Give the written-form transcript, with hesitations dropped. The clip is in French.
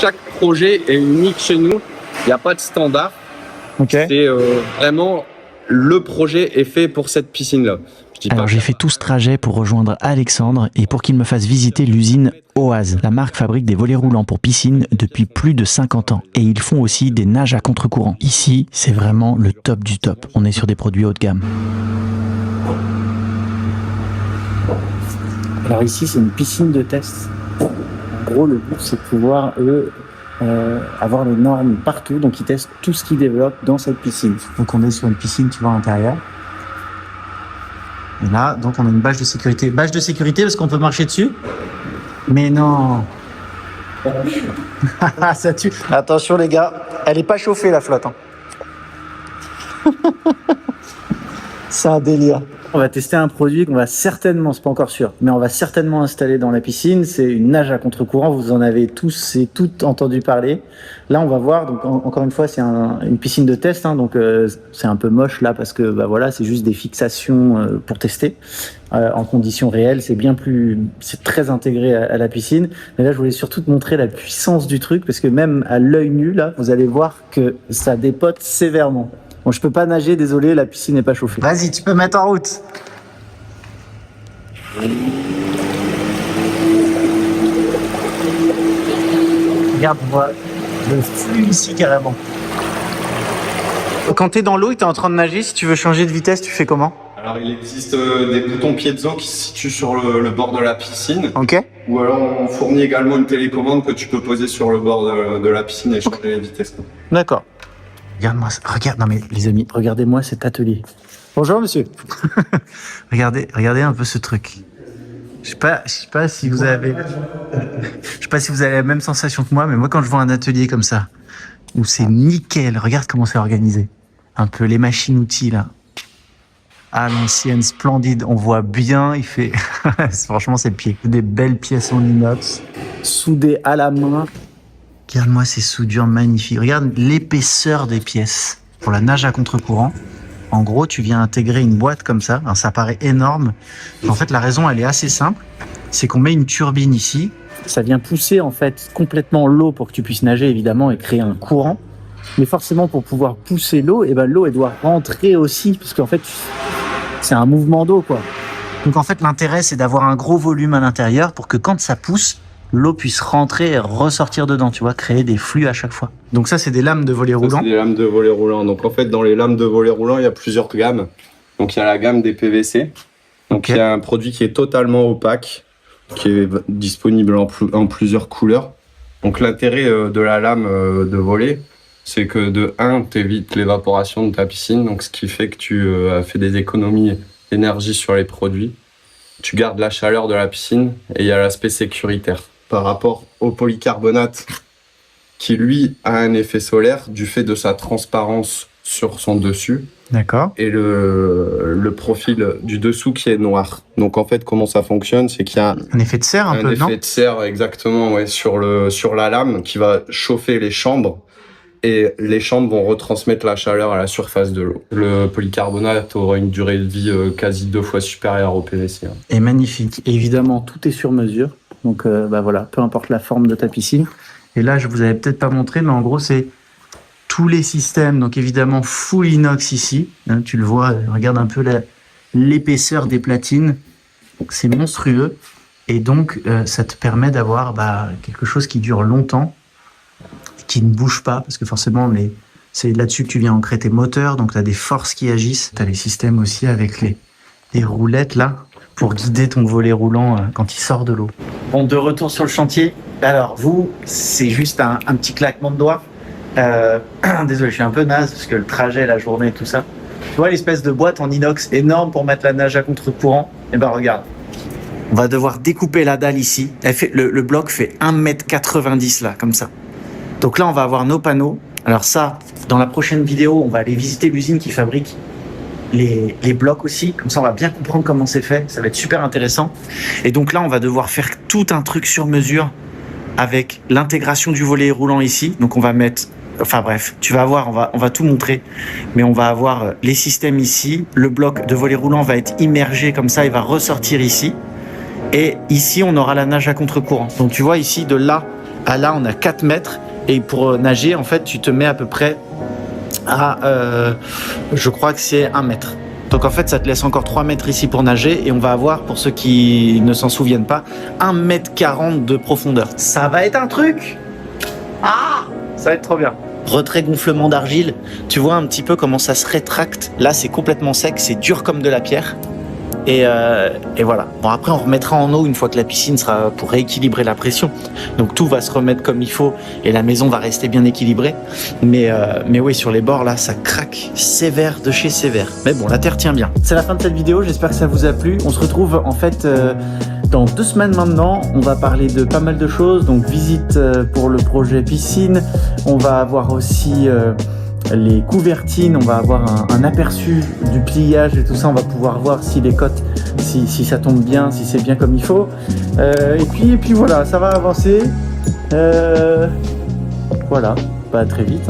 chaque projet est unique chez nous. Il n'y a pas de standard. Okay. C'est vraiment le projet est fait pour cette piscine-là. Alors j'ai fait tout ce trajet pour rejoindre Alexandre et pour qu'il me fasse visiter l'usine Oase. La marque fabrique des volets roulants pour piscine depuis plus de 50 ans. Et ils font aussi des nages à contre-courant. Ici, c'est vraiment le top du top. On est sur des produits haut de gamme. Alors ici, c'est une piscine de test. En gros, le but, c'est de pouvoir, avoir les normes partout. Donc, ils testent tout ce qu'ils développent dans cette piscine. Donc, on est sur une piscine, tu vois, à l'intérieur. Et là, donc, on a une bâche de sécurité. Bâche de sécurité parce qu'on peut marcher dessus? Mais non. Ça tue. Attention, les gars. Elle est pas chauffée, la flotte. Hein. C'est un délire. On va tester un produit qu'on va certainement, c'est pas encore sûr, mais on va certainement installer dans la piscine. C'est une nage à contre-courant. Vous en avez tous et toutes entendu parler. Là, on va voir. Donc, encore une fois, c'est une piscine de test. Hein, donc, c'est un peu moche là parce que, bah voilà, c'est juste des fixations pour tester. En conditions réelles, c'est très intégré à la piscine. Mais là, je voulais surtout te montrer la puissance du truc parce que même à l'œil nu, là, vous allez voir que ça dépote sévèrement. Bon, je peux pas nager, désolé, la piscine n'est pas chauffée. Vas-y, tu peux mettre en route. Regarde, on voit le flux ici carrément. Quand tu es dans l'eau et tu es en train de nager, si tu veux changer de vitesse, tu fais comment? Alors il existe des boutons piezo qui se situent sur le bord de la piscine. Ok. Ou alors on fournit également une télécommande que tu peux poser sur le bord de la piscine et changer les vitesses. D'accord. Non mais les amis, regardez-moi cet atelier. Bonjour monsieur. regardez un peu ce truc. Je sais pas si vous avez la même sensation que moi, mais moi quand je vois un atelier comme ça, où c'est nickel, regarde comment c'est organisé. Un peu les machines-outils là. À l'ancienne, splendide, on voit bien, il fait... Franchement, c'est le pied. Des belles pièces en inox, soudées à la main. Regarde-moi ces soudures magnifiques. Regarde l'épaisseur des pièces. Pour la nage à contre-courant, en gros, tu viens intégrer une boîte comme ça. Alors, ça paraît énorme. En fait, la raison, elle est assez simple. C'est qu'on met une turbine ici. Ça vient pousser, en fait, complètement l'eau pour que tu puisses nager, évidemment, et créer un courant. Mais forcément, pour pouvoir pousser l'eau, l'eau, elle doit rentrer aussi. Parce qu'en fait, c'est un mouvement d'eau, quoi. Donc, en fait, l'intérêt, c'est d'avoir un gros volume à l'intérieur pour que quand ça pousse, l'eau puisse rentrer et ressortir dedans, tu vois, créer des flux à chaque fois. Donc ça, c'est des lames de volets roulants. C'est des lames de volets roulants. Donc en fait, dans les lames de volets roulants, il y a plusieurs gammes. Donc il y a la gamme des PVC. Donc il y a un produit qui est totalement opaque, qui est disponible en plusieurs couleurs. Donc l'intérêt de la lame de volet, c'est que de 1, tu évites l'évaporation de ta piscine, donc ce qui fait que tu fais des économies d'énergie sur les produits. Tu gardes la chaleur de la piscine et il y a l'aspect sécuritaire. Par rapport au polycarbonate, qui lui a un effet solaire du fait de sa transparence sur son dessus. D'accord. Et le profil du dessous qui est noir. Donc en fait, comment ça fonctionne, c'est qu'il y a un effet de serre un peu, non ? Un effet de serre, exactement, ouais, sur la lame qui va chauffer les chambres. Et les chambres vont retransmettre la chaleur à la surface de l'eau. Le polycarbonate aura une durée de vie quasi 2 fois supérieure au PVC. Et magnifique. Et évidemment, tout est sur mesure. Donc voilà, peu importe la forme de ta piscine. Et là, je vous avais peut-être pas montré, mais en gros, c'est tous les systèmes. Donc évidemment, full inox ici. Hein, tu le vois, regarde un peu l'épaisseur des platines. C'est monstrueux. Et donc, ça te permet d'avoir quelque chose qui dure longtemps, qui ne bouge pas, parce que forcément, c'est là-dessus que tu viens ancrer tes moteurs. Donc, tu as des forces qui agissent. Tu as les systèmes aussi avec les roulettes, là, pour guider ton volet roulant quand il sort de l'eau. Bon, de retour sur le chantier. Alors, vous, c'est juste un petit claquement de doigts. Désolé, je suis un peu naze, parce que le trajet, la journée, tout ça. Tu vois l'espèce de boîte en inox énorme pour mettre la nage à contre-courant ? Eh ben, regarde. On va devoir découper la dalle ici. Le bloc fait 1,90 m là, comme ça. Donc là, on va avoir nos panneaux. Alors ça, dans la prochaine vidéo, on va aller visiter l'usine qui fabrique les blocs aussi. Comme ça, on va bien comprendre comment c'est fait. Ça va être super intéressant. Et donc là, on va devoir faire tout un truc sur mesure avec l'intégration du volet roulant ici. Donc on va mettre... Enfin bref, tu vas voir, on va tout montrer. Mais on va avoir les systèmes ici. Le bloc de volet roulant va être immergé comme ça. Il va ressortir ici. Et ici, on aura la nage à contre-courant. Donc tu vois ici, de là à là, on a 4 mètres. Et pour nager, en fait, tu te mets à peu près à, je crois que c'est 1 mètre. Donc en fait, ça te laisse encore 3 mètres ici pour nager. Et on va avoir, pour ceux qui ne s'en souviennent pas, 1,40 m de profondeur. Ça va être un truc. Ah, ça va être trop bien. Retrait gonflement d'argile. Tu vois un petit peu comment ça se rétracte. Là, c'est complètement sec, c'est dur comme de la pierre. Et voilà. Bon, après, on remettra en eau une fois que la piscine sera pour rééquilibrer la pression. Donc tout va se remettre comme il faut et la maison va rester bien équilibrée. Mais oui, sur les bords là, ça craque sévère de chez sévère. Mais bon, la terre tient bien. C'est la fin de cette vidéo. J'espère que ça vous a plu. On se retrouve en fait dans 2 semaines maintenant. On va parler de pas mal de choses. Donc visite pour le projet piscine. On va avoir aussi les couvertines, on va avoir un aperçu du pliage et tout ça, on va pouvoir voir si les cotes, si ça tombe bien, si c'est bien comme il faut. Et puis voilà, ça va avancer. Voilà, pas très vite.